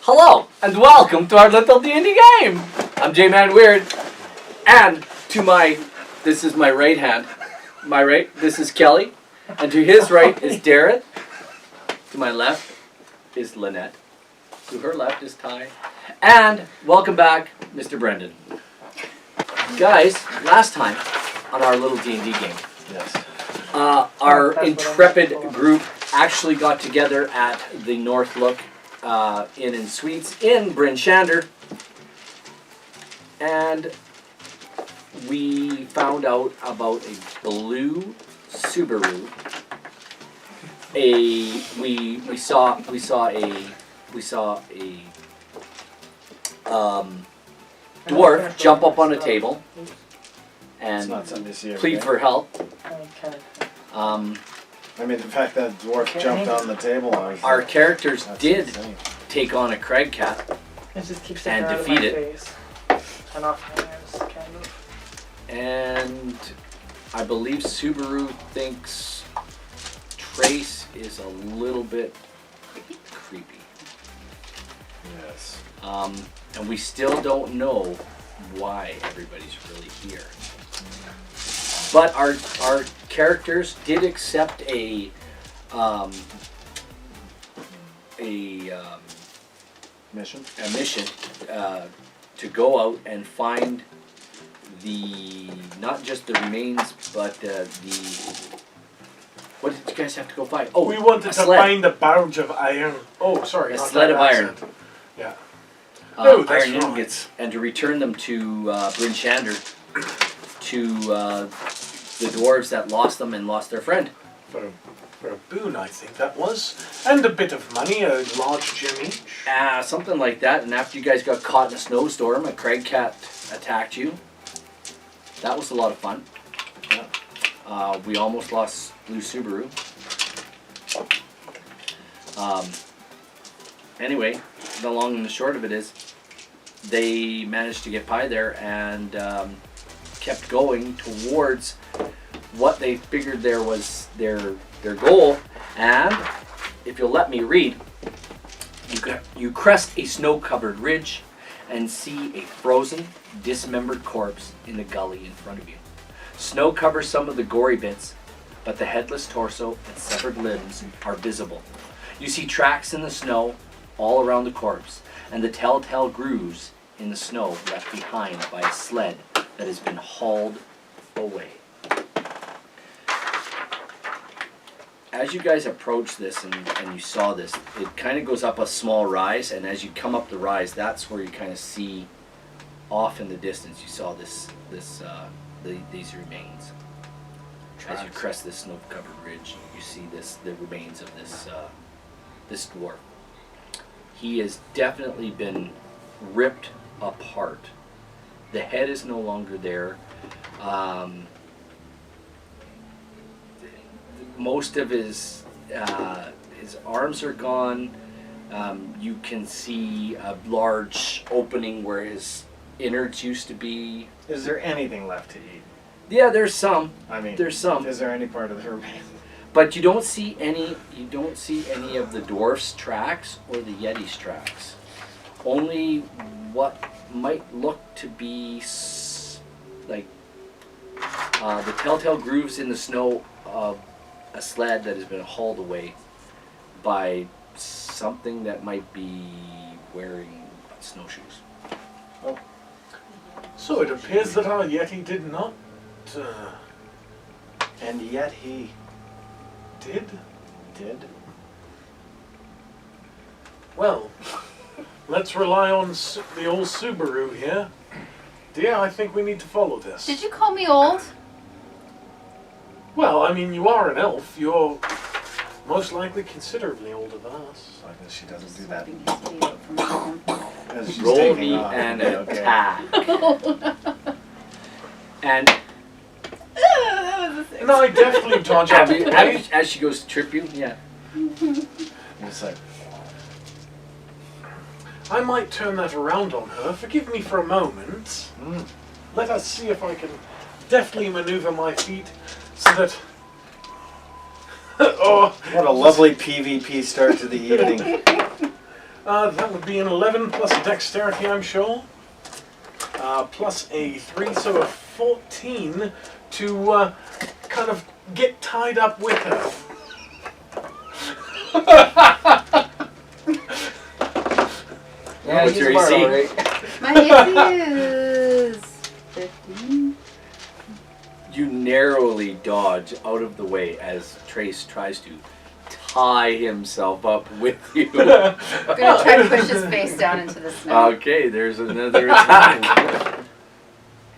Hello, and welcome to our little D&D game. I'm J-Man Weird, and this is my right hand. This is Kelly, and to his right is Darren. To my left is Lynette. To her left is Ty. And welcome back, Mr. Brendan. Guys, last time on our little D&D game, our intrepid group actually got together at the North Look Inn and Suites in Bryn Shander, and we found out about a blue Subaru. We saw a dwarf jump up on a table and plead for help. I mean, the fact that dwarf jumped on the table. Our characters did take on a Craig cat It just keeps and sticking out of defeat my it. face. And off my ears, kind of. And I believe Subaru thinks Trace is a little bit creepy. Yes. And we still don't know why everybody's really here. But our characters did accept a Mission? A mission to go out and find not just the remains, but what did you guys have to go find? Oh, we wanted to find a barge of iron. Oh, sorry. A sled of iron. Yeah. Iron right. ingots, and to return them to Bryn Shander, to the dwarves that lost them and lost their friend. For a boon, I think that was. And a bit of money, a large gem each. Something like that. And after you guys got caught in a snowstorm, a Craig cat attacked you. That was a lot of fun. Yeah. We almost lost Blue Subaru. Anyway, the long and the short of it is, they managed to get by there and kept going towards what they figured there was their goal. And if you'll let me read, you crest a snow-covered ridge and see a frozen, dismembered corpse in the gully in front of you. Snow covers some of the gory bits, but the headless torso and severed limbs are visible. You see tracks in the snow all around the corpse, and the telltale grooves in the snow left behind by a sled that has been hauled away. As you guys approach this and you saw this, it kind of goes up a small rise, and as you come up the rise, that's where you kind of see off in the distance. You saw these remains. As you crest this snow-covered ridge, you see the remains of this dwarf. He has definitely been ripped apart. The head is no longer there. Most of his arms are gone. You can see a large opening where his innards used to be. Is there anything left to eat? Yeah, there's some. I mean, there's some. Is there any part of the remains? But you don't see any. You don't see any of the dwarf's tracks or the yeti's tracks. Only what might look to be like the telltale grooves in the snow of a sled that has been hauled away by something that might be wearing snowshoes. Oh. So it appears that our Yeti did not. And yet he Did? Well, let's rely on the old Subaru here. Dear, I think we need to follow this. Did you call me old? Well, I mean, you are an elf. You're most likely considerably older than us. I guess she doesn't do that. As she's Roll taking me off. an Okay. attack. And No, I definitely dodge out of the way. as she goes to trip you, yeah. It's like, I might turn that around on her. Forgive me for a moment. Let us see if I can deftly maneuver my feet so that... oh, what a lovely PvP start to the evening. That would be an 11 plus dexterity, I'm sure. Plus a 3, so a 14 to kind of get tied up with her. Yeah, What's he's your smart, AC? alright. My AC is 15. You narrowly dodge out of the way as Trace tries to tie himself up with you. I'm gonna try to push his face down into the snow. Okay, there's another attack.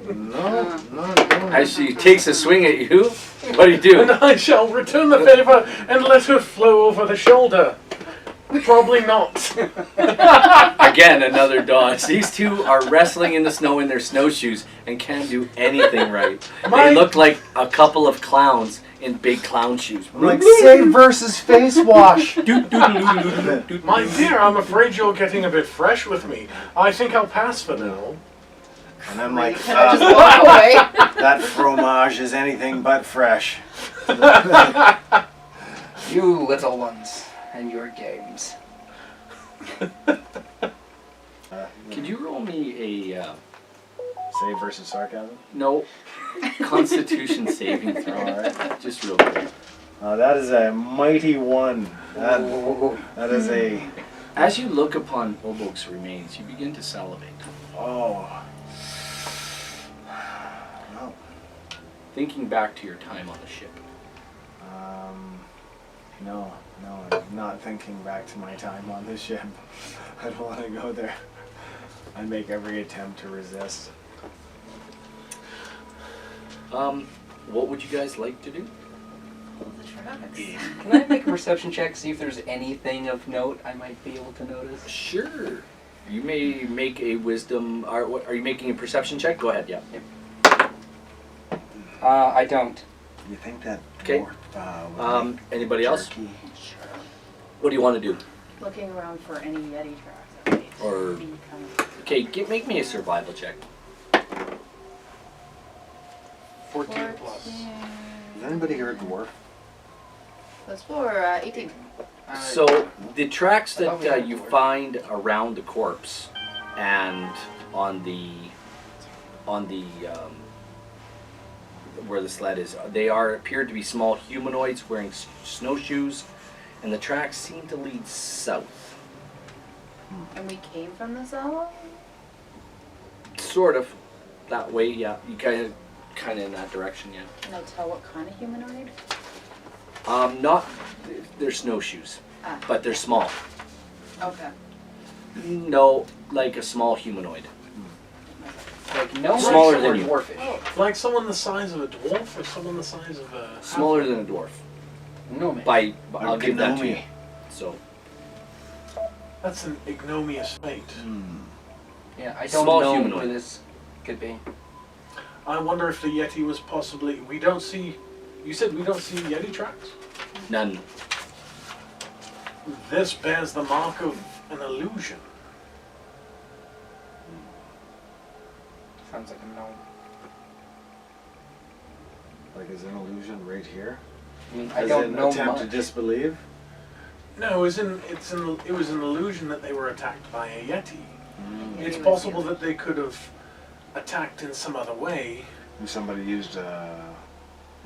No, not doing As she takes a swing at you, what do you do? And I shall return the favor and let her flow over the shoulder. Probably not. Again, another dodge. These two are wrestling in the snow in their snowshoes and can't do anything right. My- They look like a couple of clowns in big clown shoes. Like save versus face wash. My dear, I'm afraid you're getting a bit fresh with me. I think I'll pass for now. And I'm like, Can I just walk away? that fromage is anything but fresh. You little ones and your games. Could you roll me a Save versus sarcasm. no Constitution saving throw? Alright. Just real quick. That is a mighty one. That is a. As you look upon Obok's remains, you begin to salivate, Oh. No. thinking back to your time on the ship. No, I'm not thinking back to my time on this ship. I don't want to go there. I make every attempt to resist. What would you guys like to do? Can I make a perception check, see if there's anything of note I might be able to notice? Sure. You may make a wisdom. Are you making a perception check? Go ahead. Yeah. I don't. You think that? Okay. Dwarf, would Anybody make else? jerky? What do you want to do? Looking around for any Yeti tracks. that might Or- be kind of- Okay, make me a survival check. 14 plus. Has anybody heard dwarf? Plus 4, 18. So the tracks I thought we that had you dwarf. find around the corpse and on the where the sled is, they appear to be small humanoids wearing snowshoes, and the tracks seem to lead south. And we came from the Zala? Sort of that way, yeah. You kind of in that direction, yeah. Can I tell what kind of humanoid? Not they're snowshoes, Ah, but they're small. okay. No, like a small humanoid. Like no Smaller or than you. dwarfish. Like someone the size of a dwarf or someone the size of a... Smaller than a dwarf. No man. I'll give that to you. Gnome. So That's an ignominious fate. Yeah, I don't Small know humanoid. who this could be. I wonder if the Yeti was possibly... We don't see... You said we don't see Yeti tracks? none. This bears the mark of an illusion. Sounds like a no. Like, is an illusion right here? I mean, I As don't in know attempt much. to disbelieve? No, it was an illusion that they were attacked by a Yeti. It's Yeti was possible the- that they could have attacked in some other way. If somebody used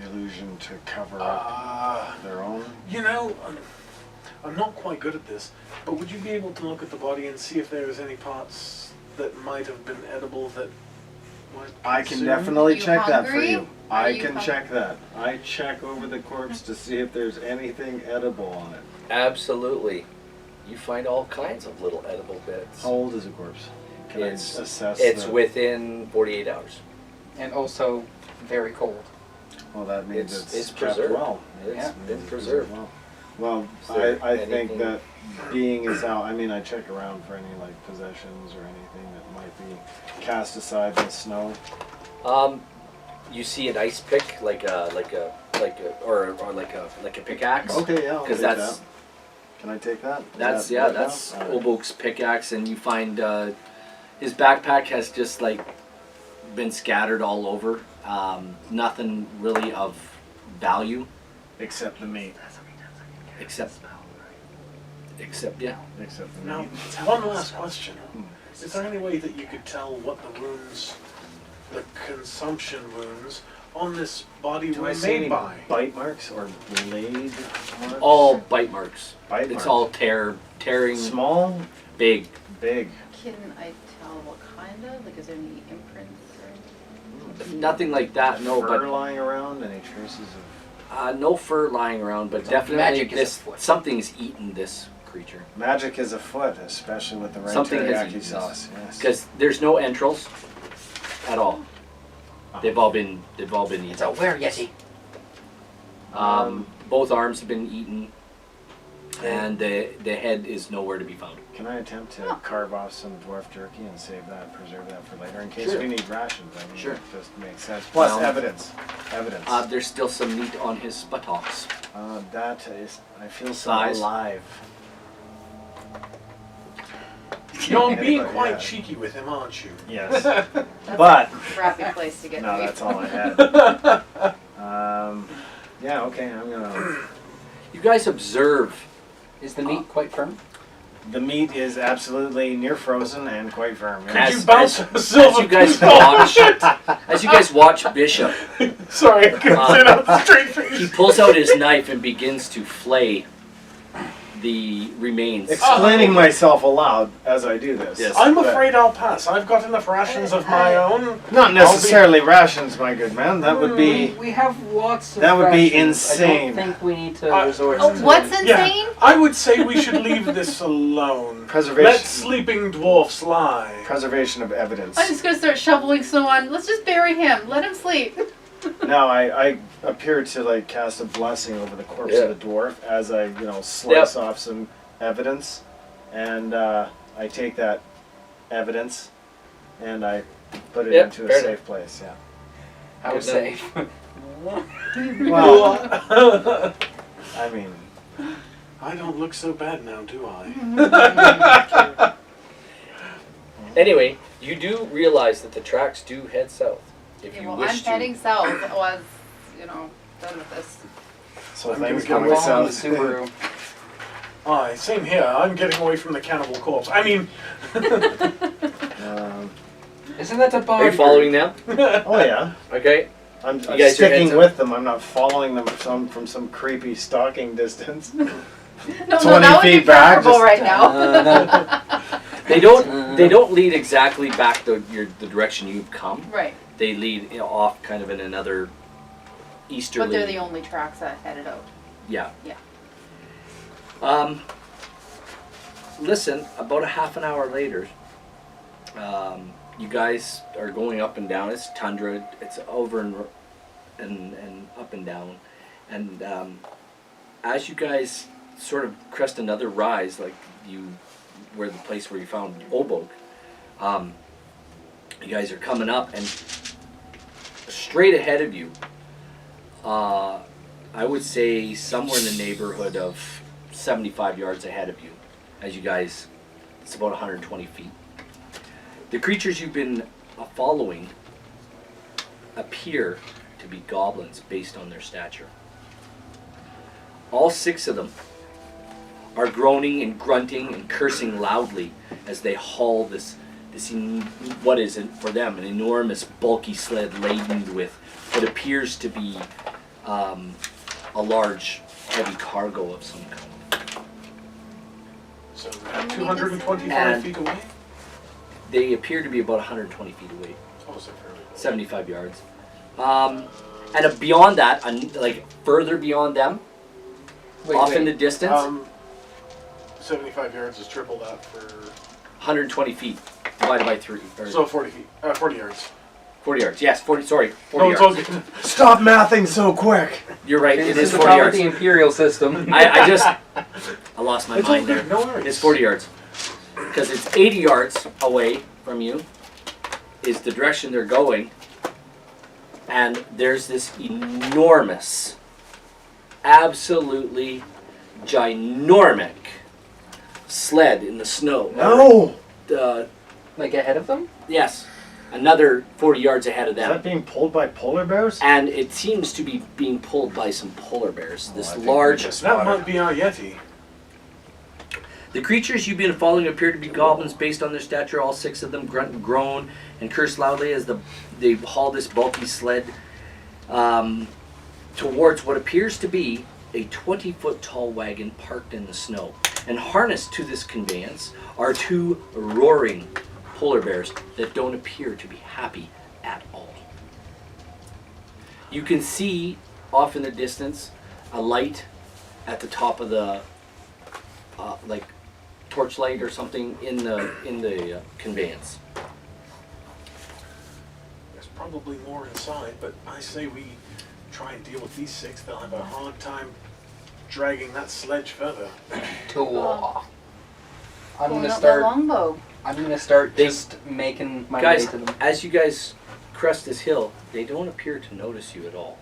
illusion to cover up their own? You know, I'm not quite good at this, but would you be able to look at the body and see if there was any parts that might have been edible that might I can consume? definitely You check that for hungry? you. Are I you can hung- check that. I check over the corpse to see if there's anything edible on it. Absolutely. You find all kinds of little edible bits. How old is a corpse? Can It's- I assess It's the... within 48 hours. And also very cold. Well, that means It's it's preserved. kept well. It's Yeah. been preserved. Well, Is there I think anything- that being is out. I mean, I check around for any like possessions or anything that might be cast aside in the snow. You see an ice pick, like a pickaxe. Okay, yeah, I'll Because take that's that. Can I take that? Is that's that yeah, right that's now? All right. Obok's pickaxe, and you find his backpack has just like been scattered all over. Nothing really of value Except the meat. except Except, yeah. Except the Now, meat. one last question. Is there any way that you could tell what the wounds, the consumption wounds, on this body Do were I see made any by? bite marks or blade marks? All bite marks. bite It's marks. all tearing, Small, big. big. Can I tell what kind of? Like, is there any imprints or? Nothing like that, no, Fur but lying around, any traces of... no fur lying around, but definitely magic is this afoot. something's eaten this creature. Magic is afoot, especially with the red Something has teriyaki eaten sauce. Yes. Because there's no entrails at all. They've all been eaten. It's a were-yeti. Both arms have been eaten, and the head is nowhere to be found. Can I attempt to carve off some dwarf jerky and save that, preserve that for later, in case Sure. we need rations? I mean, Sure. it just makes sense. Plus Well, evidence. Evidence. There's still some meat on his buttocks. That is, I feel so Size. alive. You're being Anybody, quite yeah. cheeky with him, aren't you? Yes. That's But- a crappy place to get No, me. that's all I had. Yeah, okay, I'm gonna... You guys observe. Is the meat quite firm? The meat is absolutely near frozen and quite firm. Could yes. you bounce a As silver you guys piece off? as you guys watch Bishop, Sorry, I couldn't say that with a straight face. he pulls out his knife and begins to flay the remains. Explaining myself aloud as I do this. Yes. I'm But afraid I'll pass. I've got enough rations of my own. Not necessarily rations, my good man. That would be... We have lots of That would be rations. insane. I don't think we need to Uh, resort Oh, to what's it. insane? I would say we should leave this alone. Preservation. Let sleeping dwarfs lie. Preservation of evidence. I'm just gonna start shoveling someone. Let's just bury him. Let him sleep. Now I appear to like cast a blessing over the corpse Yeah. of the dwarf as I slice off some evidence, and I take that evidence and I put it Yep, into a fair safe place. Yeah. How Good safe. Well, I mean, I don't look so bad now, do I? Anyway, you do realize that the tracks do head south. If Okay, you well, wish I'm to. heading south. Was, done with this. so I'm things gonna coming go Following the south. Subaru. Aye, same here. I'm getting away from the cannibal corpse. I mean, Isn't that a bar? Are you following them? Oh yeah. Okay. I'm guys are sticking heads up. with them. I'm not following them from some creepy stalking distance. No, 20 that would be feet back, preferable just- right now. They don't lead exactly back the direction you've come. Right, They lead off kind of in another easterly. but they're the only tracks that headed out. Yeah. Yeah. Listen, about a half an hour later, you guys are going up and down. It's tundra. It's over and up and down, and as you guys sort of crest another rise, like where the place where you found Obok, you guys are coming up, and straight ahead of you, I would say somewhere in the neighborhood of 75 yards ahead of you, as you guys, it's about 120 feet. The creatures you've been following appear to be goblins based on their stature. All 6 of them are groaning and grunting and cursing loudly as they haul what is for them an enormous bulky sled laden with what appears to be a large heavy cargo of some kind. so we're 225 And- feet away. They appear to be about 120 feet away, Oh, so fairly close. 75 yards. And beyond that, like further beyond them, off in the distance, 75 yards is triple that for 120 feet divided by 3. Or so 40 feet. 40 yards. 40 yards. Yes, 40. Sorry, 40 No, it's yards. all good. Stop mathing so quick. You're right. This It is the 40 problem yards. with the Imperial system. I lost my It's all mind there. good. No worries. It's 40 yards. Because it's 80 yards away from you is the direction they're going. And there's this enormous, absolutely ginormic sled in the snow. No. Like ahead of them? Yes, another 40 yards ahead of Is them. that being pulled by polar bears? And it seems to be being pulled by some polar bears. This I think large, we just That spotted might be our Yeti. The creatures you've been following appear to be goblins based on their stature. All 6 of them grunt and groan and curse loudly as they haul this bulky sled towards what appears to be a 20-foot tall wagon parked in the snow. And harnessed to this conveyance are 2 roaring polar bears that don't appear to be happy at all. You can see off in the distance a light at the top of the like torchlight or something in the conveyance. There's probably more inside, but I say we try and deal with these 6. They'll have a hard time dragging that sledge further. Cool. I'm Pulling gonna out the start. longbow. I'm gonna start They- just making my Guys, way to them. as you guys crest this hill, they don't appear to notice you at all.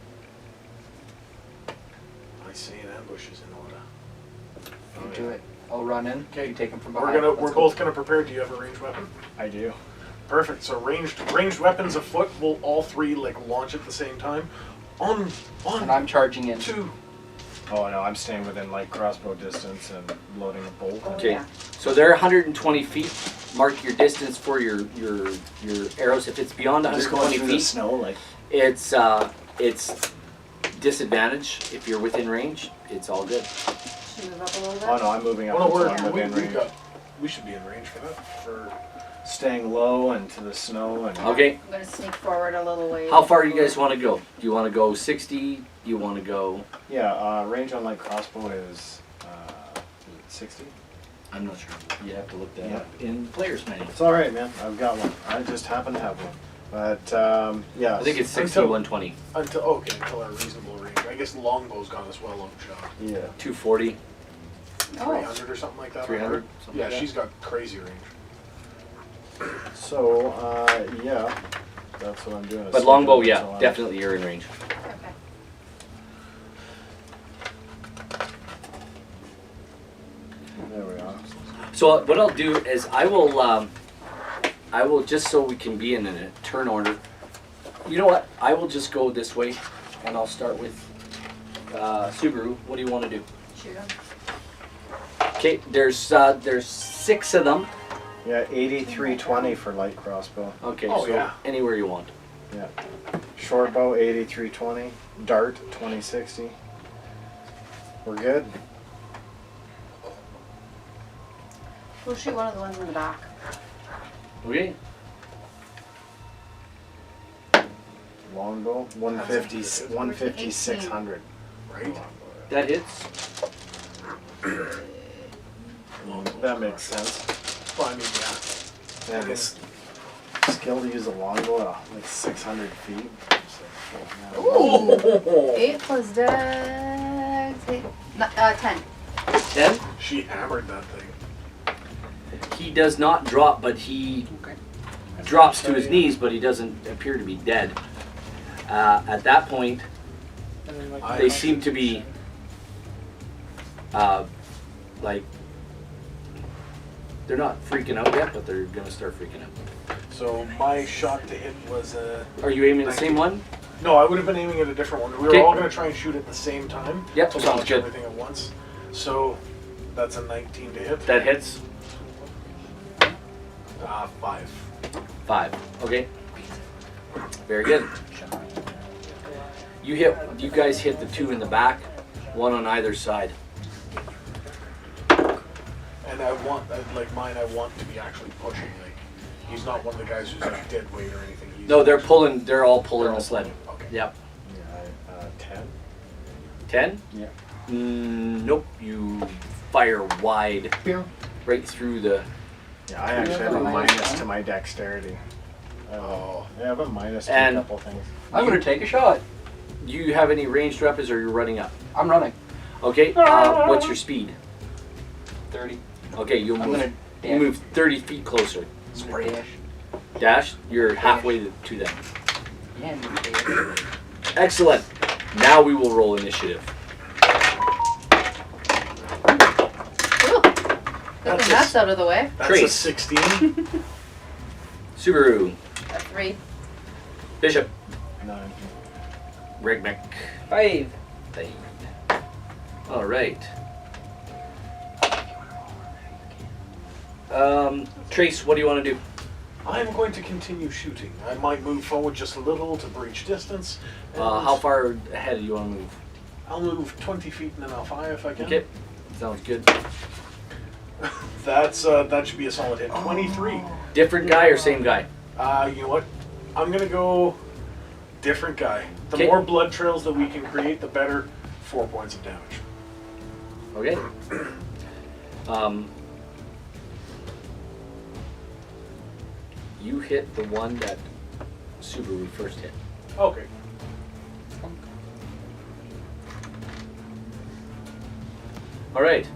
I say an ambush is in order. Do it. I'll run in. Okay. You take them from We're behind. we're Let's go. both gonna prepare. Do you have a ranged weapon? I do. Perfect. So ranged weapons afoot. We'll all 3 like launch at the same time. On And I'm charging in. 2. Oh no, I'm staying within light crossbow distance and loading a bolt. Oh, Okay, yeah. so they're 120 feet. Mark your distance for your arrows. If it's beyond I'm just going 120 through the feet, snow like. it's disadvantage. If you're within range, it's all good. Should we move up a little bit? Oh no, I'm moving up Well, no, until I'm within range. we should be in range for that. For Staying low and to the snow and. Okay. I'm gonna sneak forward a little way. How far do you guys want to go? Do you want to go 60? Do you want to go? Yeah, range on light crossbow is 60. I'm not sure. You have to look that Yeah. up in player's manual. It's all right, man. I've got one. I just happen to have one. But yeah. I think it's 60, Until- 120, until our reasonable range. I guess longbow's got us well shot. Yeah. 240, Oh, 300 or something like that. 300. Something Yeah, like that. she's got crazy range. So yeah, that's what I'm doing. is But sneaking longbow, up yeah, until I'm- definitely you're in range. okay. There we are. So what I'll do is I will just so we can be in a turn order. You know what? I will just go this way, and I'll start with Subaru. What do you want to do? Shoot him. Okay, there's 6 of them. Yeah, 8320 for light crossbow. Okay, Oh, so yeah. anywhere you want. Yeah. Short bow 8320. Dart 2060. We're good. We'll shoot one of the ones in the back. Okay. Longbow 150 150 600. Right? That hits. That makes sense. Well, I mean, yeah. Yeah, this skill to use a longbow at like 600 feet. It's like, Ooh. 8 plus dex. 10. 10. She hammered that thing. He does not drop, but he Okay. drops to his knees, but he doesn't appear to be dead. At that point, And then, like, I- they seem to be like they're not freaking out yet, but they're gonna start freaking out. So my shot to hit was Are you aiming the same one? no, I would have been aiming at a different one. We were Okay. all going to try and shoot at the same time. Yep, to sounds launch good. everything at once. So that's a 19 to hit. That hits. 5. 5. Okay. Very good. You guys hit the 2 in the back, 1 on either side. And I want, like mine, I want to be actually pushing. Like he's not one of the guys who's like dead weight or anything. He's No, they're pulling. They're all pulling the sled. Okay. Yep. Yeah, 10. 10. Yeah. Nope. You fire wide, right through the. Yeah, I actually have a minus to my dexterity. Oh. I have a minus to And- a couple things. I'm gonna take a shot. Do you have any ranged weapons, or you're running up? I'm running. Okay. What's your speed? 30. Okay, you'll I'm move. gonna You dash. move 30 feet closer. I'm gonna dash. Dash. You're halfway to them. Yeah, I'm gonna dash. Excellent. Now we will roll initiative. Ooh. Good thing that's out of the way. That's Trace. a 16. Subaru. A 3. Bishop. 9. Regmick. 5. All right. Trace, what do you want to do? I'm going to continue shooting. I might move forward just a little to breach distance. and How far ahead do you want to move? I'll move 20 feet and then I'll fire if I can. Okay, sounds good. That should be a solid hit. 23. Different guy or same guy? You know what? I'm gonna go different guy. The 'Kay. more blood trails that we can create, the better. 4 points of damage. Okay. You hit the one that Subaru first hit. Okay. All right.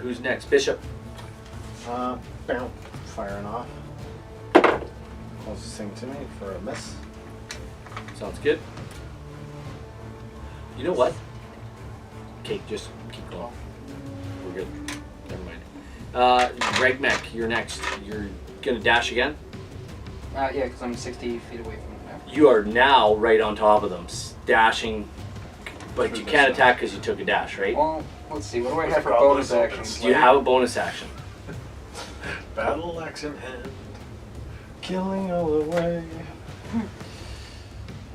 Who's next? Bishop. Bam. Firing off. Closest thing to me for a miss. Sounds good. You know what? Okay, just keep going. We're good. Never mind. Regmec, you're next. You're gonna dash again? Yeah, because I'm 60 feet away from them now. You are now right on top of them, dashing, but you can't attack because you took a dash, right? Well, let's see. What do I What's have for the problem? bonus actions? Do you have a bonus action? Battle axe in hand. Killing all the way.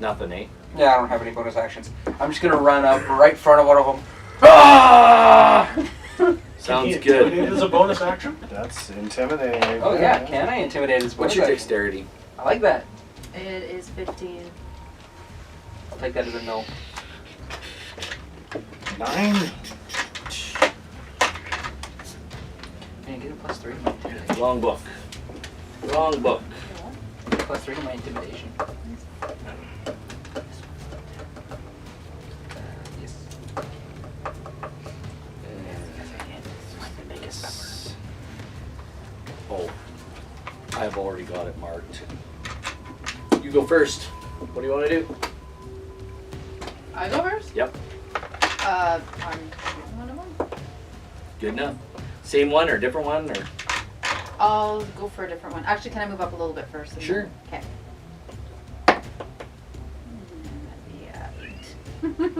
Nothing, eh? Yeah, I don't have any bonus actions. I'm just gonna run up right in front of one of them. Ah! Sounds Can he good. intimidate as a bonus action? That's intimidating. Oh yeah, can I intimidate his What's bonus your action? dexterity? I like that. It is 15. I'll take that as a no. 9. Can you get a +3 to my intimidation? Wrong book. Wrong book. +3 to my intimidation. Yes. Oh, I've already got it marked. You go first. What do you want to do? I go first? Yep. I'm choosing one of them. Good enough. Same one or different one or? I'll go for a different one. Actually, can I move up a little bit first? Sure. Okay. That'd be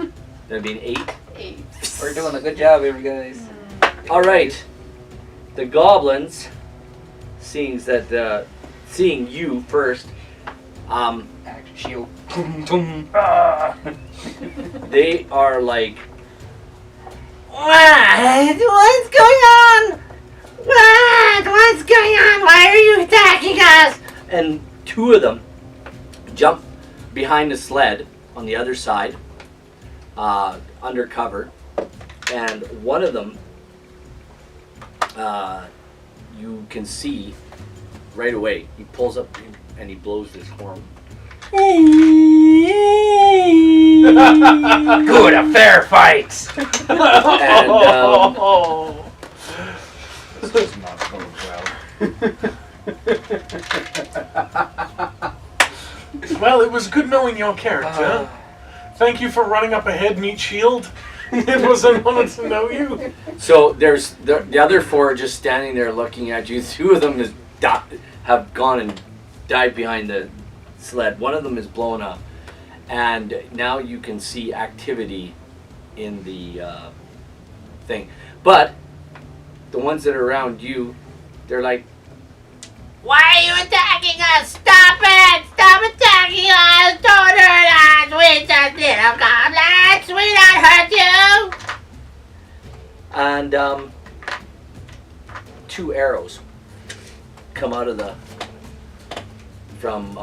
8. That'd be an 8. 8. We're doing a good job here, guys. All right. The goblins, seeing you first, Action shield. Tum, tum. Ah! they are like, what? What's going on? What? What's going on? Why are you attacking us? And 2 of them jump behind the sled on the other side, under cover, and one of them, you can see right away. He pulls up and he blows this horn. Good, a fair fight. And This does not bode well. Well, it was good knowing your character. Thank you for running up ahead, meet shield. It was an honor to know you. so there's the other 4 are just standing there looking at you. 2 of them have gone and died behind the sled. One of them is blown up, and now you can see activity in the thing. But the ones that are around you, they're like, "Why are you attacking us? Stop it! Stop attacking us! Don't hurt us! We just little goblins! We don't hurt you!" And 2 arrows come out of from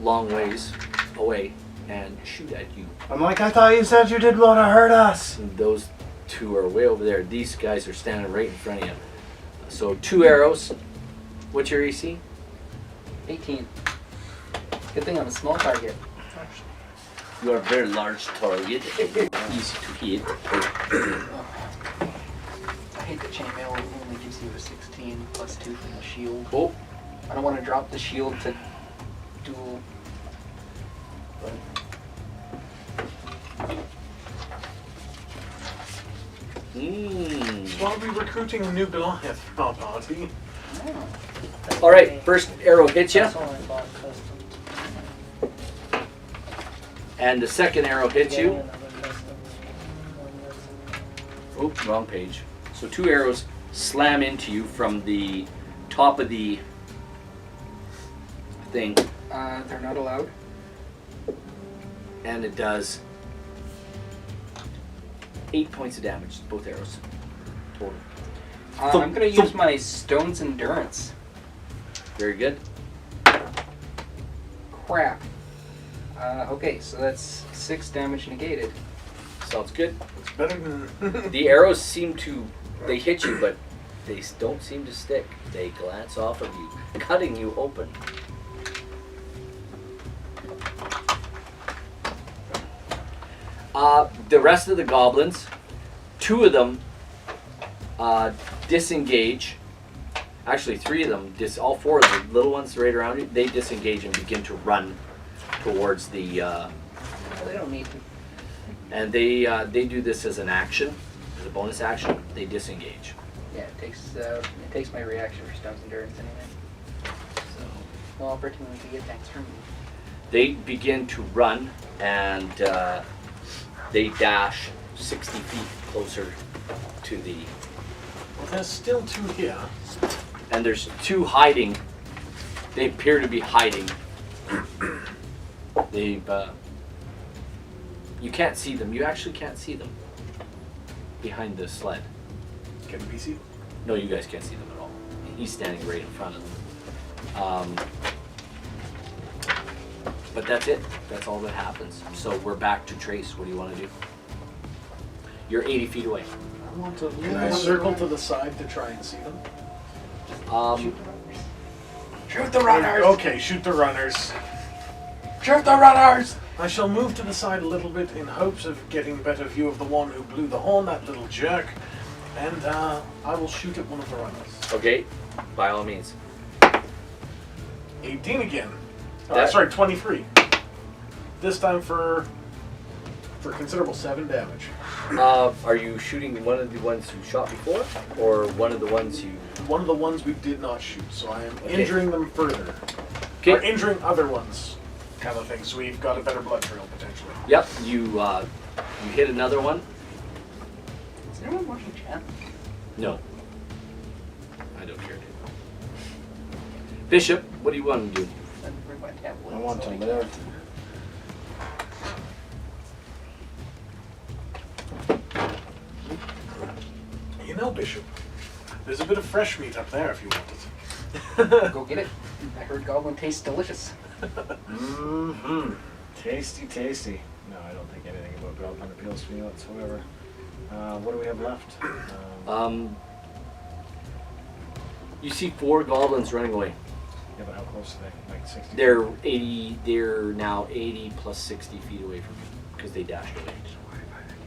long ways away and shoot at you. I'm like, I thought you said you didn't want to hurt us. And those 2 are way over there. These guys are standing right in front of you. So 2 arrows. What's your AC? 18. Good thing I'm a small target. You are a very large target. Easy to hit. I hate that chainmail only gives you a 16 +2 from the shield. Oh, I don't want to drop the shield to duel. mm. So I'll be recruiting a new Goliath for our party. All right, first arrow hits you, That's all I bought custom. and the second arrow hits you. Another custom. One custom. Oops, wrong page. So 2 arrows slam into you from the top of the thing, They're not allowed. and it does 8 points of damage, both arrows, total. I'm gonna use my Stone's Endurance. Very good. Crap. Okay, so that's 6 damage negated. Sounds good. It's better than. The arrows seem to, they hit you, but they don't seem to stick. They glance off of you, cutting you open. The rest of the goblins, 2 of them disengage. Actually, 3 of them, all 4 of the little ones right around you, they disengage and begin to run towards the. They don't need to. And they do this as an action, as a bonus action. They disengage. Yeah, it takes my reaction for Stone's Endurance anyway. So Well, opportunity to get thanks from me. they begin to run, and they dash 60 feet closer to the. Well, there's still 2 here. And there's 2 hiding. They appear to be hiding. They've. You can't see them. You actually can't see them behind the sled. Can we see? No, you guys can't see them at all. He's standing right in front of them. But that's it. That's all that happens. So we're back to Trace. What do you want to do? You're 80 feet away. I want to Can I circle to the side to try and see them? Shoot the runners! Okay, shoot the runners. Shoot the runners! I shall move to the side a little bit in hopes of getting a better view of the one who blew the horn, that little jerk. And I will shoot at one of the runners. Okay, by all means. 18 again. That- Sorry, 23. This time for considerable 7 damage. Are you shooting one of the ones you shot before, or one of the ones you? One of the ones we did not shoot, so I am Okay. injuring them further. Okay. Or injuring other ones, kind of thing. So we've got a better blood trail potentially. Yep. You hit another one. Is anyone watching chat? No. I don't care to. Bishop, what do you want to do? I want to live. You know, Bishop, there's a bit of fresh meat up there if you want it. Go get it. I heard goblin tastes delicious. Mm-hmm. Tasty, tasty. No, I don't think anything about goblin appeals to me whatsoever. What do we have left? You see 4 goblins running away. Yeah, but how close are they? Like 60? They're 80. They're now 80 plus 60 feet away from you because they dashed away.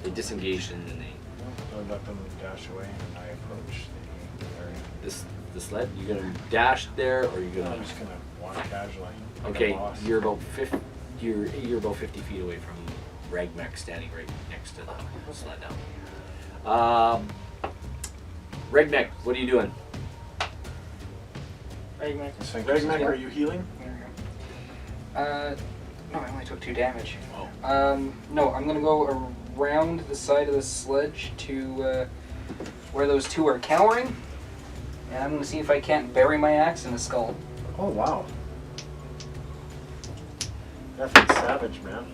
They disengaged and then they. I let them dash away and I approach the area. The sled. You gonna dash there or you gonna? I'm just gonna walk casually. Like a Okay, boss. you're about 50. You're about 50 feet away from Ragmek, standing right next to the sled now. Ragmek, what are you doing? Ragnak, are you healing? No, I only took 2 damage. No, I'm gonna go around the side of the sledge to where those 2 are cowering, and I'm gonna see if I can't bury my axe in the skull. Oh, wow. That's savage, man.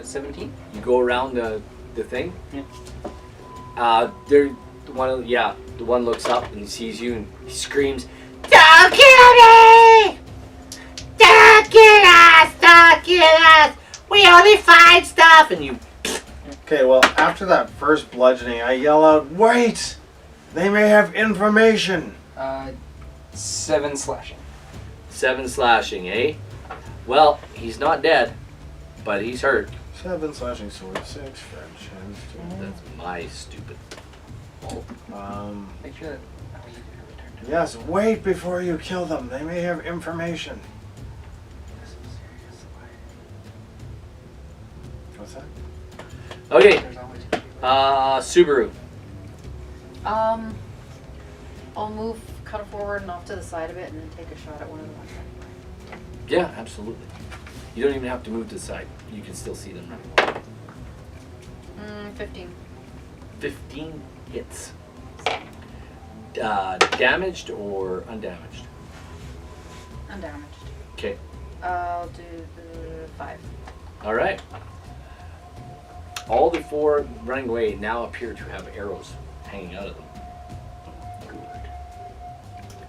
17. You go around the thing. Yeah. The one looks up and he sees you and he screams, "Don't kill me! Don't kill us! Don't kill us! We only find stuff!" And you. Okay, well, after that first bludgeoning, I yell out, "Wait! They may have information!" 7 slashing. 7 slashing, eh? Well, he's not dead, but he's hurt. 7 slashing sword, 6 French hands. That's my stupid. Make sure that. Oh, you did return to Yes, wait before you kill them. They may have information. What's that? Okay, There's always Subaru. I'll move kind of forward and off to the side of it and then take a shot at one of the ones. Yeah, absolutely. You don't even have to move to the side. You can still see them. 15. 15 hits. Damaged or undamaged? Undamaged. Okay. I'll do the 5. All right. All the 4 running away now appear to have arrows hanging out of them. Good.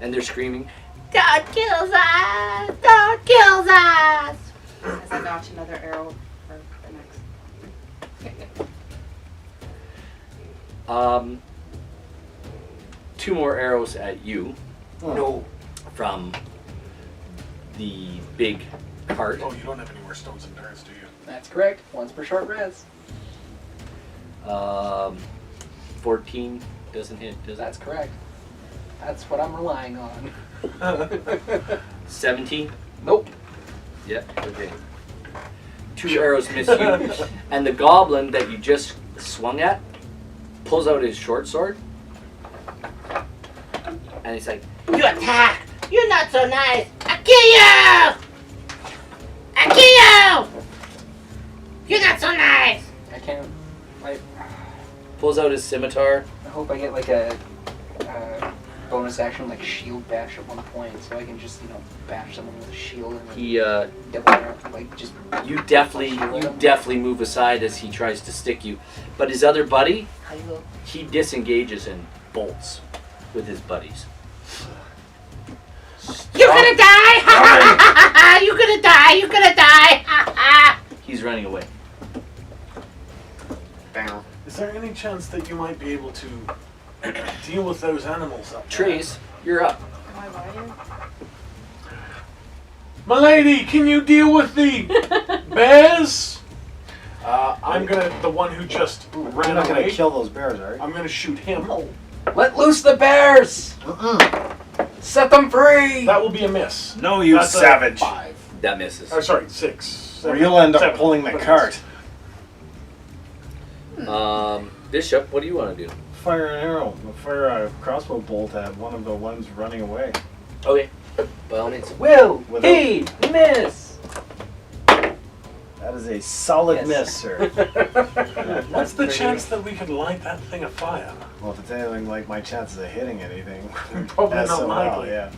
And they're screaming, "Don't kill us! Don't kill us!" As I notch another arrow for the next. 2 more arrows at you No. from the big cart. Oh, you don't have any more stones and darts, do you? That's correct. One's per short res. 14 doesn't hit, does that? That's correct. That's what I'm relying on. 17? Nope. Yeah, okay. 2 arrows miss you. And the goblin that you just swung at pulls out his short sword. And he's like, "You attack! You're not so nice! I kill you! I kill you! You're not so nice!" I can't. Pulls out his scimitar. I hope I get like a bonus action like shield bash at one point, so I can just bash someone with a shield and He, double like just. you definitely move aside as he tries to stick you. But his other buddy, he disengages and bolts with his buddies. You're gonna die! You're gonna die! You're gonna die! He's running away. Bam. Is there any chance that you might be able to deal with those animals up there? Trace, you're up. Am I riding? Milady, can you deal with the bears? I'm the one who just You're ran not gonna away. kill those bears, are you? I'm gonna shoot him. Let loose the bears! Set them free! That will be a miss. No, you That's a savage. 5. That misses. Oh, sorry, 6. Or you'll end up 7. pulling the But cart. Bishop, what do you want to do? Fire an arrow. Fire a crossbow bolt at one of the ones running away. Okay, by all means. Will Without- he miss? That is a solid Yes. miss, sir. What's the chance that we could light that thing afire? Well, if it's anything like my chances of hitting anything, Probably not SOL, likely. yeah.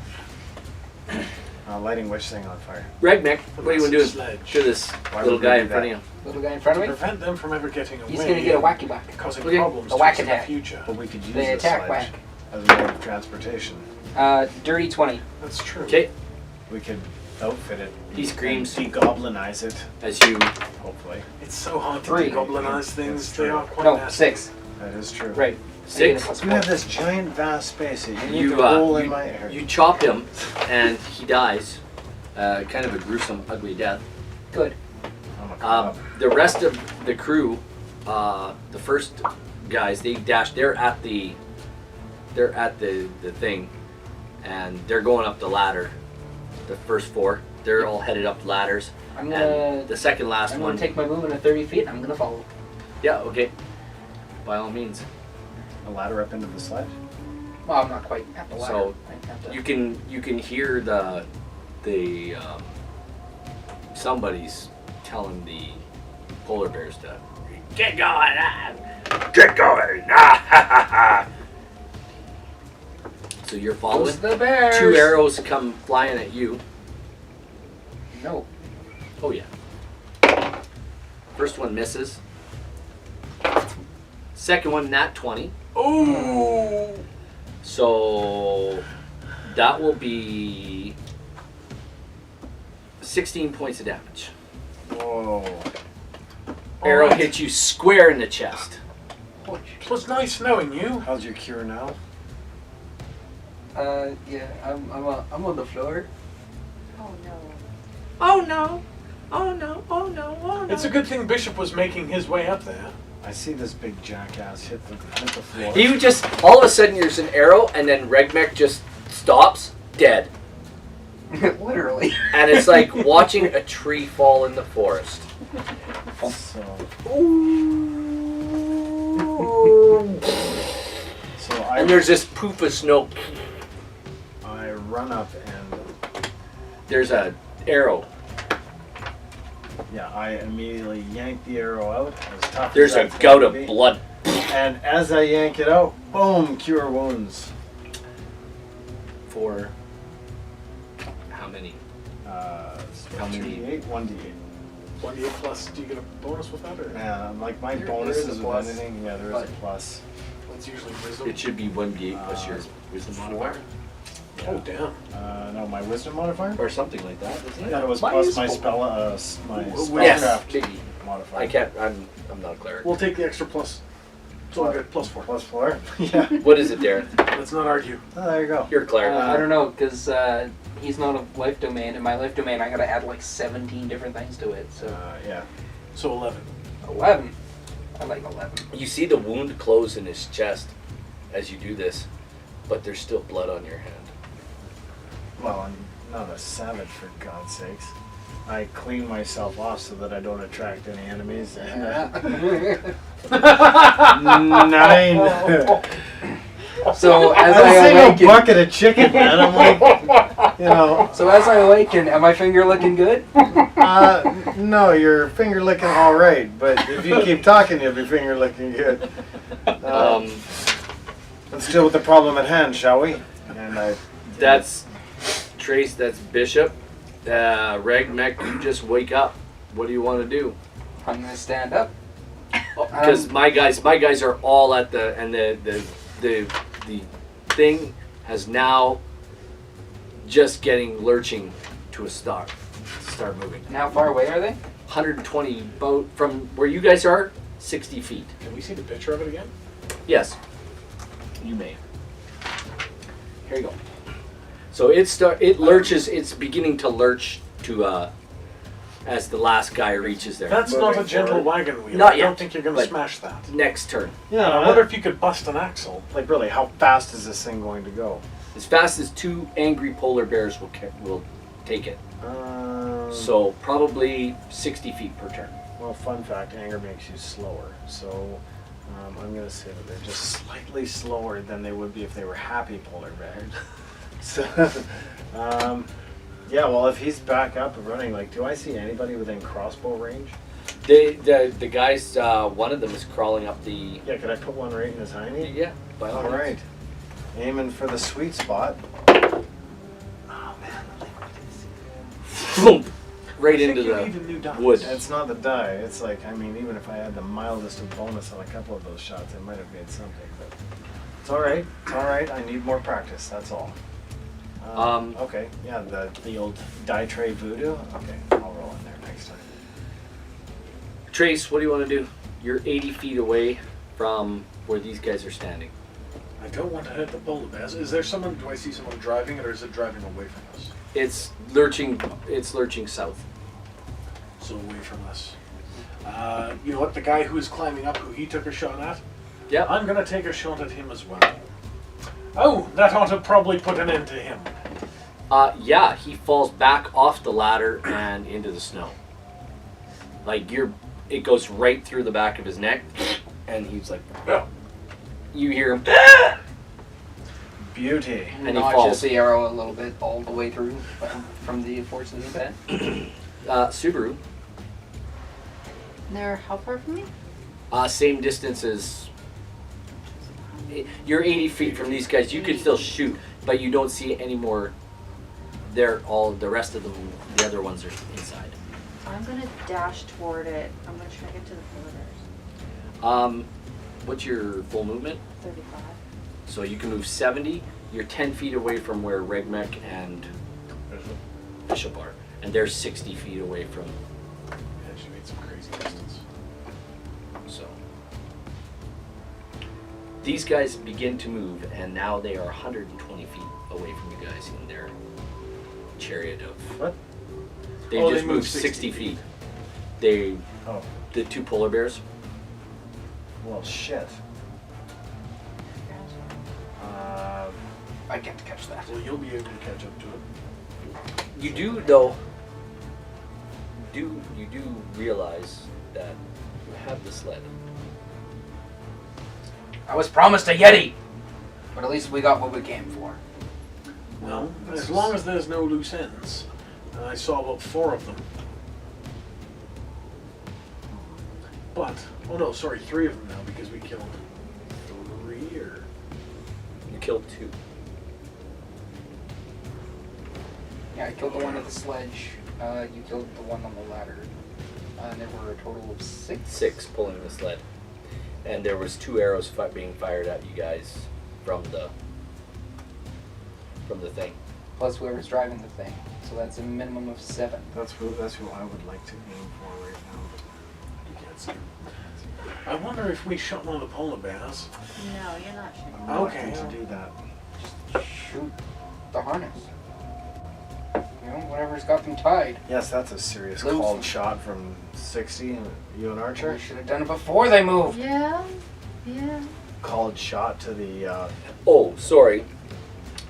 Lighting which thing on fire? Regmek, what do you want to do Sledge. to this Why little would we guy do in front of that? you? Little guy in front To of me? prevent them from ever getting away. He's gonna get a wacky whack. Causing Okay. problems A to whack us in the attack. future. But we could use They the attack sledge whack. as a mode of transportation. Dirty 20. That's true. Okay, We could outfit it. he screams And degoblinize it, as you. hopefully. It's so hard to 3. degoblinize things. It's They true. are quite No, nasty. 6. That is true. Right. 6. You have this giant, vast space that you need You, to roll in my hair. you chop him, and he dies. Kind of a gruesome, ugly death. Good. I'm a cop. The rest of the crew, the first guys, they dash. They're at the thing, and they're going up the ladder. The first 4, they're all headed up ladders. I'm And gonna. the second last I'm one. gonna take my movement of 30 feet and I'm gonna follow. Yeah. Okay. By all means. A ladder up into the sledge? Well, I'm not quite at the ladder. So, I have to- You can hear the somebody's telling the polar bears to get going, get going. So you're following. Those the bears! 2 arrows come flying at you. No. Oh yeah. First one misses. Second one, nat 20. Ooh! So that will be 16 points of damage. Whoa. Arrow Alright. hits you square in the chest. It was nice knowing you. How's your cure now? Yeah, I'm on the floor. Oh no. Oh no! Oh no! Oh no! Oh no! It's a good thing Bishop was making his way up there. I see this big jackass hit the floor. You just all of a sudden there's an arrow and then Regmek just stops dead, Literally. and it's like watching a tree fall in the forest. So And there's this poof of snow. I run up and There's a arrow. I immediately yank the arrow out as tough There's as a that's gout going of to be. blood. And as I yank it out, boom, cure wounds. For how many? How many? 2d8, 1d8. 1d8 plus, do you get a bonus with that? Or? Yeah, like my There bonuses is a with plus. anything, yeah, there is a plus. That's usually wisdom. It should be 1d8 plus your Uh, wisdom 4. modifier. Oh, damn. No, my wisdom modifier? Or something like that, isn't it? Yeah, it was Mine plus is my full. spell, my Yes, spellcraft maybe. modifier. I can't, I'm not a cleric. We'll take the extra plus. It's all good. Plus 4. Plus 4? Yeah. What is it, Darren? Let's not argue. Oh, there you go. You're a cleric. I don't know, because he's not a life domain. In my life domain, I gotta add like 17 different things to it. So Yeah. So 11. 11. I like 11. You see the wound close in his chest as you do this, but there's still blood on your hand. Well, I'm not a savage, for God's sakes. I clean myself off so that I don't attract any enemies. And, 9. So as I'm I seeing a awaken, bucket of chicken, man. I'm like, you know. so as I awaken, am my finger looking good? No, your finger licking all right, but if you keep talking, you'll be finger licking good. Let's deal with the problem at hand, shall we? And That's Trace, that's Bishop. Regmec, you just wake up. What do you want to do? I'm gonna stand up. Because my guys are all at the, and the thing has now just getting lurching to a start moving. And how far away are they? 120 boat from where you guys are, 60 feet. Can we see the picture of it again? Yes, you may. Here you go. So it lurches. It's beginning to lurch to as the last guy reaches there. That's not a Moving gentle forward. wagon wheel. Not I yet, don't think you're going to but- smash that. Next turn. yeah, I wonder if you could bust an axle. like really, how fast is this thing going to go? As fast as 2 angry polar bears will take it. So probably 60 feet per turn. Well, fun fact: anger makes you slower. So I'm going to say that they're just slightly slower than they would be if they were happy polar bears. So, yeah. Well, if he's back up and running, like, do I see anybody within crossbow range? The guys, one of them is crawling up the. Yeah. Could I put one right in his hiney? Yeah. By all All means. right. Aiming for the sweet spot. Oh man. Boom! Right I think into you the need a new dice. wood. It's not the die. It's like, I mean, even if I had the mildest of bonus on a couple of those shots, I might have made something. But it's all right. It's all right. I need more practice. That's all. Okay. Yeah. The old die tray voodoo. Okay. I'll roll in there next time. Trace, what do you want to do? You're 80 feet away from where these guys are standing. I don't want to hit the polar bears. Is there someone? Do I see someone driving it, or is it driving away from us? It's lurching south. So away from us. You know what? The guy who is climbing up, who he took a shot at, Yep. I'm going to take a shot at him as well. Oh, that ought to probably put an end to him. Yeah, he falls back off the ladder and into the snow. Like it goes right through the back of his neck, and he's like, you hear him, Beauty. and he Notches falls. the arrow a little bit all the way through from the forces of that. Subaru, They're how far from me? same distance as. You're 80 feet from these guys. You could still shoot, but you don't see any more. The rest of them, the other ones are inside. I'm gonna dash toward it. I'm gonna try to get to the polar bears. What's your full movement? 35. So you can move 70. You're 10 feet away from where Regmec and Bishop are, and they're 60 feet away from. Actually made some crazy distance. So these guys begin to move, and now they are 120 feet away from you guys in their chariot of. What? They Oh, just they moved moved 60 60 feet. They, Oh. the 2 polar bears. Well, shit. I can't catch that. Well, you'll be able to catch up to it. You do though. You do realize that you have the sled. I was promised a Yeti, but at least we got what we came for. Well, as long as there's no loose ends. And I saw about 4 of them. But, oh no, sorry, 3 of them now because we killed killed 2. Yeah, I killed the one at the sledge. You killed the one on the ladder. And there were a total of 6. 6 pulling the sled. And there was 2 arrows being fired at you guys from the thing. Plus whoever's driving the thing. So that's a minimum of 7. That's who I would like to aim for right now. But you can't see. I wonder if we shot one of the polar bears. No, you're not shooting. I'm Okay. reluctant to do that. Just shoot the harness. You know, whatever's got them tied. Yes, that's a serious Loose. called shot from 60. You and Archer? We should have done it before they moved. Yeah, yeah. Called shot to the. Oh, sorry.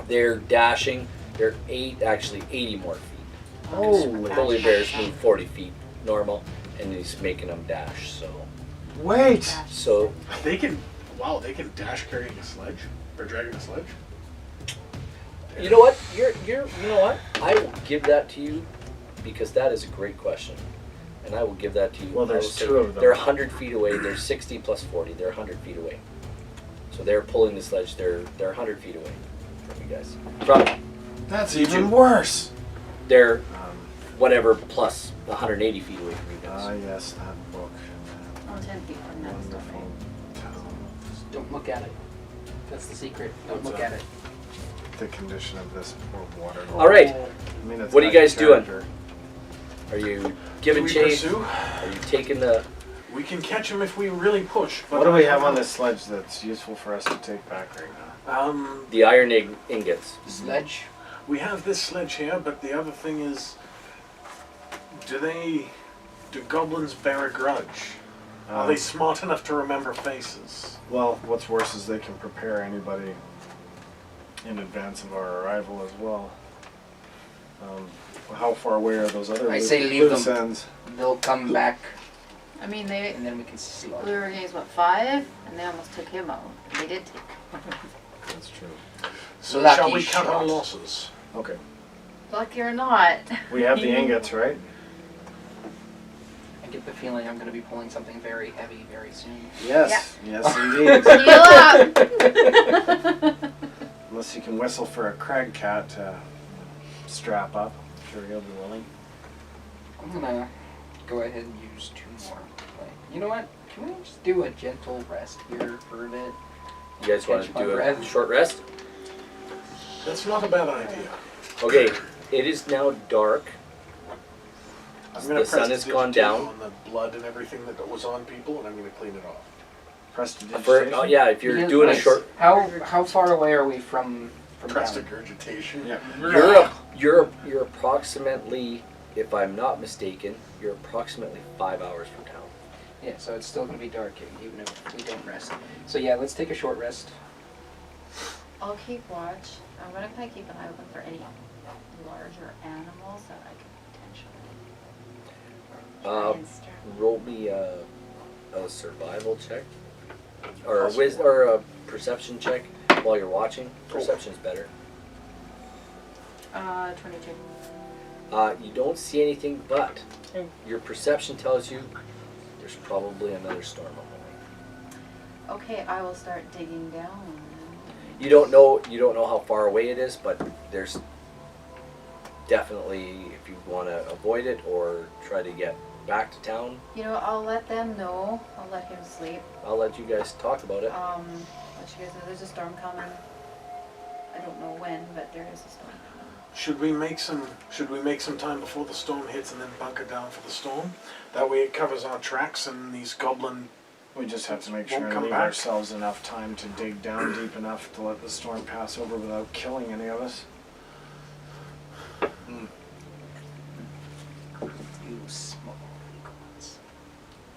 They're dashing. They're 80 more feet. Holy Polar bears move 40 feet normal, and he's making them dash. Wait! So They can. Wow, they can dash carrying a sledge or dragging a sledge. you know what? You know what? I will give that to you because that is a great question, and I will give that to you. Well, there's I will say 2 of them. They're 100 feet away. They're 60 plus 40. They're 100 feet away. So they're pulling the sledge. They're 100 feet away from you guys. From That's C2. even worse! they're whatever plus 180 feet away from you guys. Yes, that book. Oh, 10 feet from that stuff. Wonderful tome. Just don't look at it. That's the secret. Don't What's look that? at it. The condition of this poor water. All right. I mean, it's What are you got guys doing? character. Are you Do giving we chase? pursue? Are you taking the? We can catch them if we really push. But What do we have on this sledge that's useful for us to take back right now? The iron ingots. Sledge. We have this sledge here, but the other thing is, do goblins bear a grudge? Are they smart enough to remember faces? Well, what's worse is they can prepare anybody in advance of our arrival as well. How far away are those other I say leave loose them. ends? They'll come back, I mean, they and then we can slaughter. we were against what, 5, and they almost took him out. They did take. That's true. So Lucky shall we cut our shot. losses? Okay. Lucky or not. We have the ingots, right? I get the feeling I'm going to be pulling something very heavy very soon. Yes. Yes, indeed. Heal up. Unless you can whistle for a crag cat to strap up. I'm sure he'll be willing. I'm going to go ahead and use 2 more. You know what? Can we just do a gentle rest here for a bit? You guys want to Catch my do a breath. short rest? That's not a bad idea. Okay. It is now dark. I'm The gonna sun press has the gone digitation down. on the blood and everything that was on people, and I'm gonna clean it off. Prestidigitation? Oh yeah, if you're Because, doing a like, short, How far away are we from town? Prestigurgitation. Yeah. you're approximately, if I'm not mistaken, you're approximately 5 hours from town. Yeah, so it's still going to be dark even if we don't rest. So yeah, let's take a short rest. I'll keep watch. I'm gonna kind of keep an eye open for any larger animals that I could potentially try and start. Roll me a survival check, or a perception check while you're watching. Perception's better. 22. You don't see anything, but your perception tells you there's probably another storm on the way. Okay, I will start digging down. You don't know how far away it is, but there's definitely, if you want to avoid it or try to get back to town, You know, I'll let them know. I'll let him sleep. I'll let you guys talk about it. Let you guys know there's a storm coming. I don't know when, but there is a storm coming. Should we make some time before the storm hits and then bunker down for the storm? That way it covers our tracks and these goblin. We just have to make Won't sure and come leave back. ourselves enough time to dig down deep enough to let the storm pass over without killing any of us. You small gods.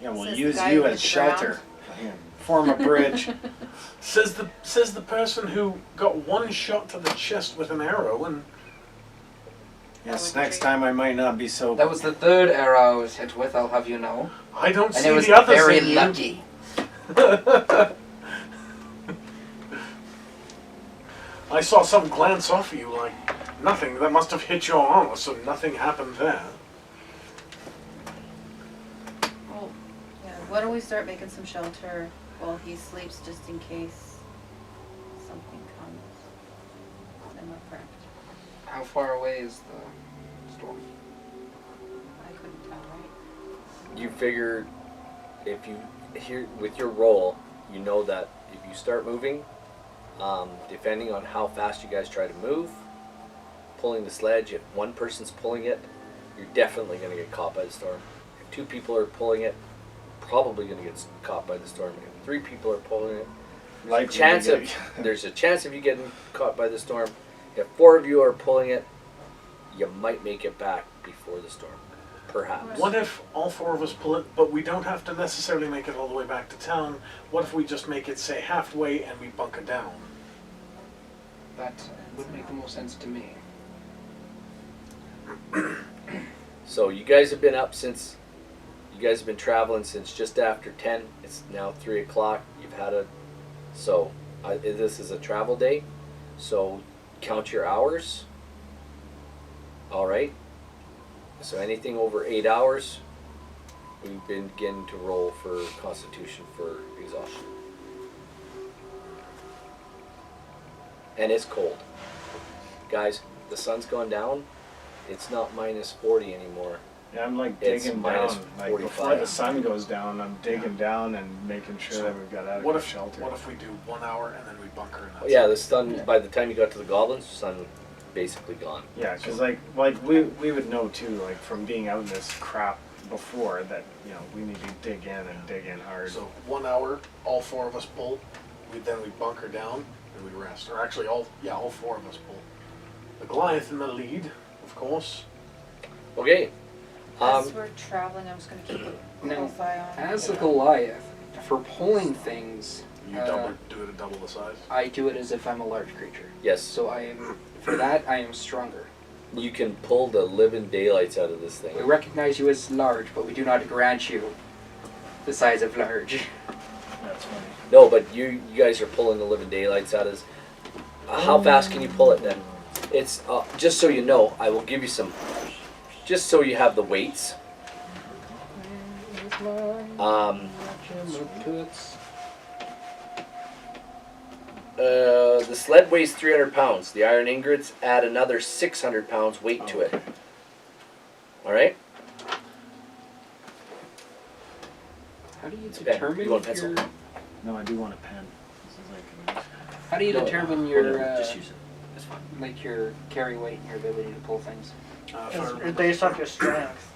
Yeah, we'll Says the use guy you who as hit the shelter. Yeah, form a bridge. Says the person who got one shot to the chest with an arrow and Yes, next time I might not be so. That was the 3rd arrow I was hit with, I'll have you know. I don't And see it was the others very in you. lucky. I saw some glance off of you like nothing. That must have hit your armor, so nothing happened there. Well, yeah. Why don't we start making some shelter while he sleeps, just in case something comes? am I correct? How far away is the storm? I couldn't tell, right? You figure if you here with your roll, you know that if you start moving, depending on how fast you guys try to move, pulling the sledge, if one person's pulling it, you're definitely going to get caught by the storm. If two people are pulling it, probably going to get caught by the storm. If three people are pulling it, Like there's a chance of you getting caught by the storm. If four of you are pulling it, you might make it back before the storm, perhaps. What if all four of us pull it, but we don't have to necessarily make it all the way back to town? What if we just make it, say, halfway and we bunker down? That would make the most sense to me. So you guys have been up since, you guys have been traveling since just after 10. It's now 3 o'clock. You've had this is a travel day, so count your hours. All right. So anything over 8 hours, we begin to roll for Constitution for exhaustion. And it's cold. Guys, the sun's gone down. It's not minus 40 anymore. Yeah, I'm like It's digging minus down. Like 45. before the sun goes down, I'm digging down and making sure that we've got What adequate if shelter. What if we do 1 hour and then we bunker and that's Oh, yeah, it? the sun, by the time you got to the goblins, the sun basically gone. Yeah, because like we would know too, like from being out in this crap before, that we need to dig in and dig in hard. So 1 hour, all four of us pull. Then we bunker down and we rest. Or actually, all four of us pull. The Goliath in the lead, of course. Okay. As we're traveling, I'm just going to keep a Now, close eye on. as a Goliath, for pulling things, You do it at double the size. I do it as if I'm a large creature. Yes. So for that, I am stronger. You can pull the living daylights out of this thing. We recognize you as large, but we do not grant you the size of large. That's funny. No, but you guys are pulling the living daylights out of this. How fast can you pull it then? It's, just so you know, I will give you some, just so you have the weights. The sled weighs 300 pounds. The iron ingots add another 600 pounds weight to it. Alright? How do you pen. determine You want a pencil? your... No, I do want a pen. This is like How do you determine your just use it. It's fine. like your carry weight and your ability to pull things? If I It's remember. based off your strength.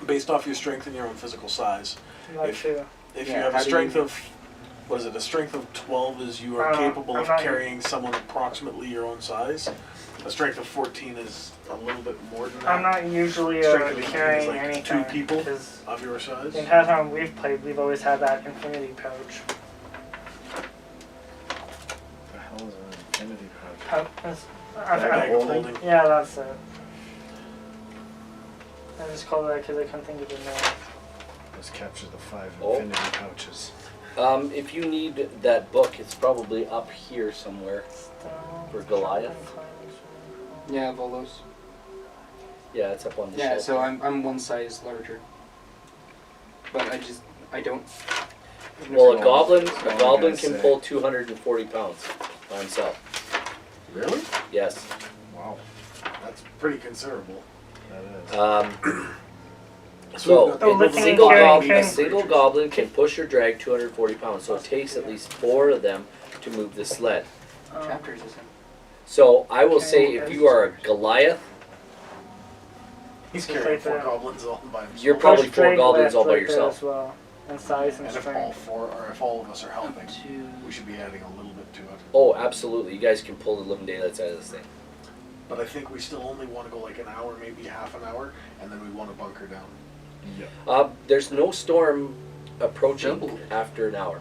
Based off your strength and your own physical size. That If- too. If Yeah, you have how a do strength you- of, what is it, a strength of 12 is you are I'm capable of not- carrying someone approximately your own size. A strength of 14 is a little bit more than that. I'm not usually Strength of 18 is carrying like anything. 2 people 'Cause of your size. the entire time we've played, we've always had that infinity pouch. the hell is an infinity pouch? Bag of holding. Yeah, that's it. I just called it that because I couldn't think of the name. Let's capture the 5 Oh. infinity pouches. If you need that book, it's probably up here somewhere. For Goliath? Yeah, I have all those. Yeah, it's up on the Yeah, shelf. so I'm one size larger. But I don't. Well, a That's goblin all I'm can gonna say. pull 240 pounds by himself. Really? Yes. Wow, That's pretty considerable. that is. So we've got Oh, a lifting single, and goblin, carrying a single creatures. goblin can push or drag 240 pounds. So it takes at least 4 of them to move the sled. Chapters is in. So I will Okay, say, if you are a Goliath, He's It's carrying right 4 there. goblins all by himself. You're probably 4 goblins all by yourself. As well. And size and And if all strength. 4, or if all of us are helping, Two. we should be adding a little bit to it. oh, absolutely, you guys can pull the living daylights out of this thing. But I think we still only want to go like an hour, maybe half an hour, and then we want to bunker down. There's no storm approaching Double. after an hour.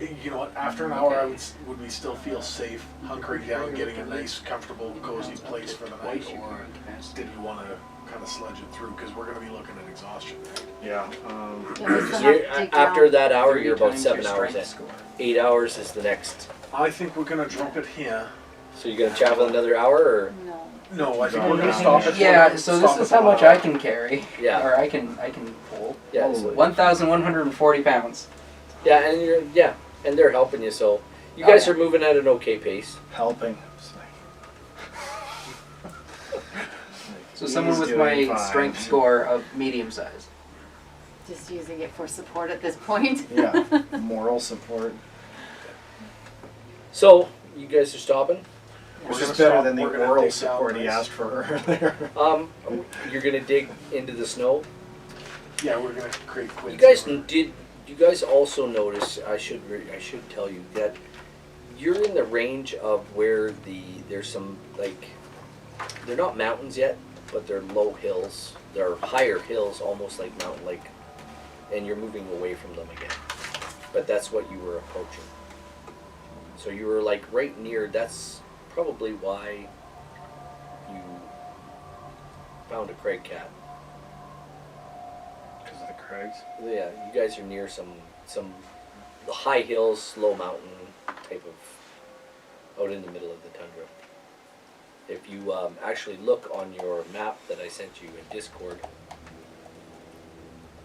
You know what? After an hour, would we still feel safe hunkering down, getting a nice, comfortable, cozy place for the night, or did we want to kind of sledge it through? Because we're going to be looking at exhaustion, right? Yeah. Yeah, we still have to dig After down. that hour, 30 you're about times 7 your hours strength in. score. 8 hours is the next. I think we're going to drop it here. So you're gonna travel another hour, or No. No, I think No, we're going no. to stop it. Yeah, so this is how much I can carry. yeah, Or I can pull. yeah, Oh, so- 1,140 pounds. yeah, and they're helping you. So you guys Oh, yeah. are moving at an okay pace. Helping. It's like, So someone with doing my fine. strength score of medium size. Just using it for support at this point. Yeah, moral support. So you guys are stopping. Which We're is gonna better stop, than the we're gonna oral dig down support he this. asked for earlier. You're gonna dig into the snow. Yeah, we're gonna create quids. You guys did. You guys also notice? I should tell you that you're in the range of where there's some like they're not mountains yet, but they're low hills. They're higher hills, almost like mountain like, and you're moving away from them again. But that's what you were approaching. So you were like right near. That's probably why you found a Craig cat. Because of the Craigs. Yeah, you guys are near some high hills, low mountain type of out in the middle of the tundra. If you actually look on your map that I sent you in Discord,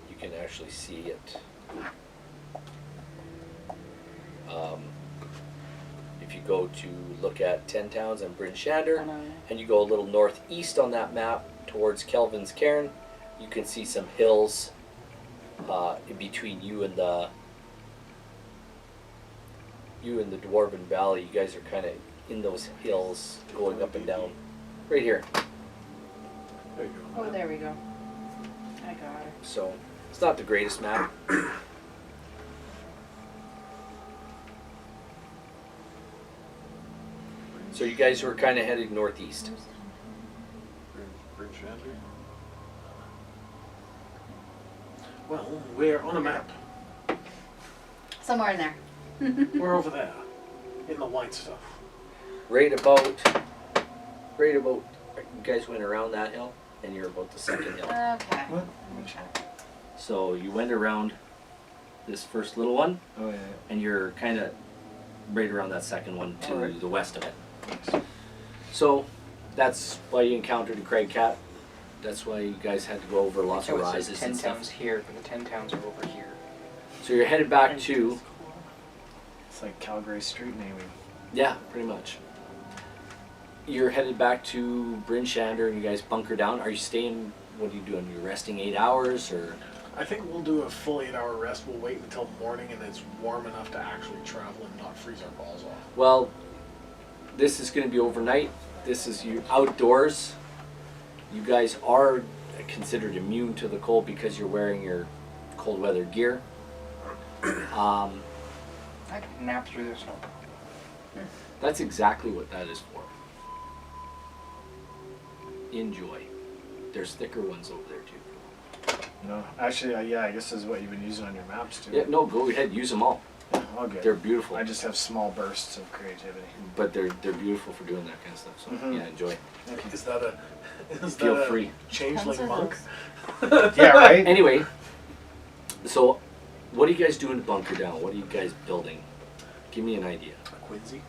you can actually see it. If you go to look at 10 Towns and Bryn Shander, and you go a little northeast on that map towards Kelvin's Cairn, you can see some hills in between you and the Dwarven Valley. You guys are kind of in those hills, going up and down. Right here. There you go. Oh, there we go. I got it. So it's not the greatest map. So you guys were kind of headed northeast. Bryn Shander. Well, we're on a map. Somewhere in there. We're over there, in the white stuff. Right about. You guys went around that hill, and you're about the second hill. Okay. What? Okay. So you went around this first little one, Oh, yeah. and you're kind of right around that second one to Alright. the west of it. So that's why you encountered a Craig cat. That's why you guys had to go over lots So of it says rises 10 and towns stuff. here, but the 10 towns are over here. So you're headed back to, It's like Calgary street naming. yeah, pretty much. You're headed back to Bryn Shander, and you guys bunker down. Are you staying? What are you doing? You're resting 8 hours, or? I think we'll do a full 8-hour rest. We'll wait until morning and it's warm enough to actually travel and not freeze our balls off. Well, this is going to be overnight. This is you outdoors. You guys are considered immune to the cold because you're wearing your cold weather gear. I can nap through the snow. That's exactly what that is for. Enjoy. There's thicker ones over there too. No, actually, yeah, I guess this is what you've been using on your maps too. Yeah, no, go ahead, use them all. Yeah, all good. They're beautiful. I just have small bursts of creativity. But they're beautiful for doing that kind of stuff. So Mhm. yeah, enjoy. Is that a Feel free. changeling Depends on monk? those. Yeah, right? Anyway, so what are you guys doing to bunker down? What are you guys building? Give me an idea. A Quincy?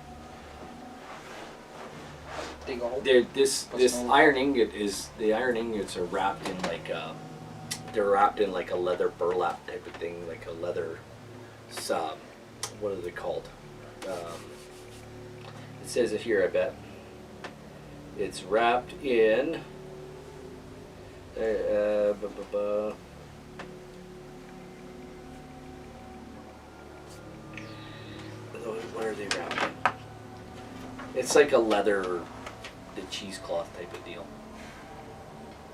Dig a hole. This iron ingot is the iron ingots are wrapped in like they're wrapped in like a leather burlap type of thing, like a leather what are they called? It says it here, I bet. It's wrapped in what are they wrapped in? It's like a leather, the cheesecloth type of deal.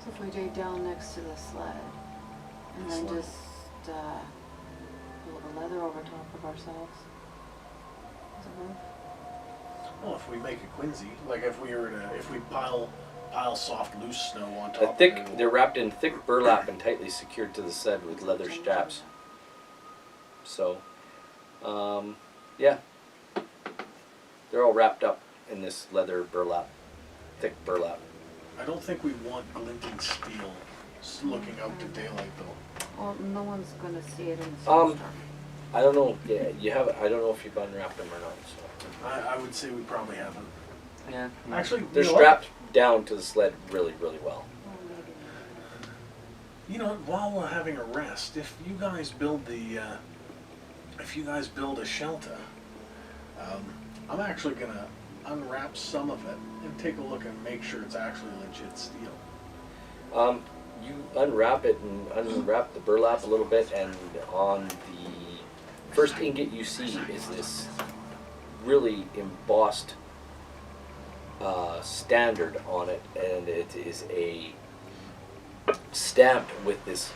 So if we dig down next to the sled, and then just build a leather over top of ourselves. Does it work? Well, if we make a Quincy, like if we pile soft loose snow on top A of thick, it, they're wrapped in thick burlap and tightly secured to the sled with leather straps. So, yeah, they're all wrapped up in this leather burlap, thick burlap. I don't think we want glinting steel looking out to daylight though. Well, no one's gonna see it in the Um, snowstorm. I don't know. Yeah, you have. I don't know if you've unwrapped them or not. So I would say we probably haven't. Yeah. Actually, they're you know what? strapped down to the sled really, really well. Well, maybe not. You know, while we're having a rest, if you guys build a shelter, I'm actually gonna unwrap some of it and take a look and make sure it's actually legit steel. You unwrap it and unwrap the burlap a little bit, and on the first ingot you see is this really embossed standard on it, and it is a stamped with this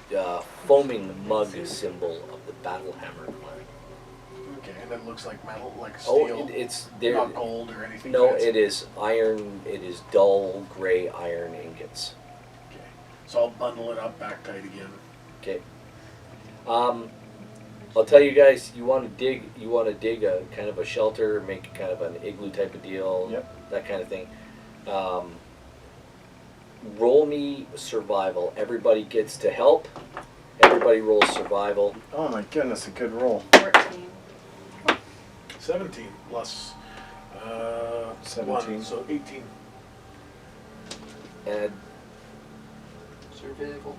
foaming mug symbol of the battle hammer clan. Okay, and it looks like metal, like steel. It's there. Not gold or anything. No, fancy. it is iron. It is dull gray iron ingots. Okay, so I'll bundle it up back tight again. Okay. I'll tell you guys. You want to dig a kind of a shelter, make kind of an igloo type of deal. Yep. That kind of thing. Roll me survival. Everybody gets to help. Everybody rolls survival. Oh my goodness, a good roll. 14. 17 plus 17. 1, so 18. And Survival.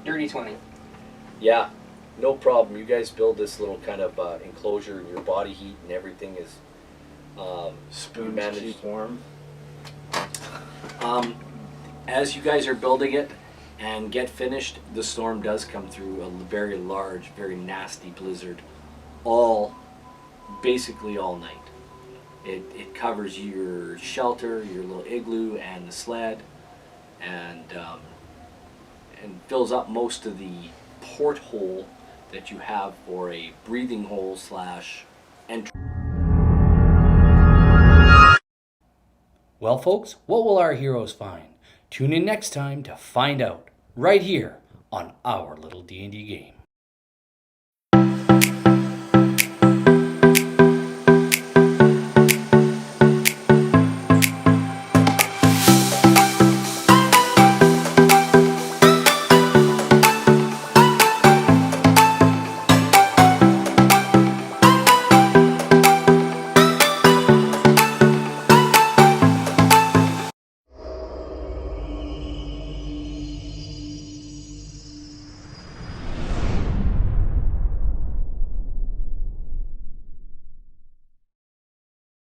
Dirty 20. yeah, no problem. You guys build this little kind of enclosure, and your body heat and everything is Spoons managed. keep warm. As you guys are building it and get finished, the storm does come through, a very large, very nasty blizzard, basically all night. It covers your shelter, your little igloo, and the sled, and fills up most of the porthole that you have for a breathing hole / entrance. Well, folks, what will our heroes find? Tune in next time to find out, right here on our little D&D game.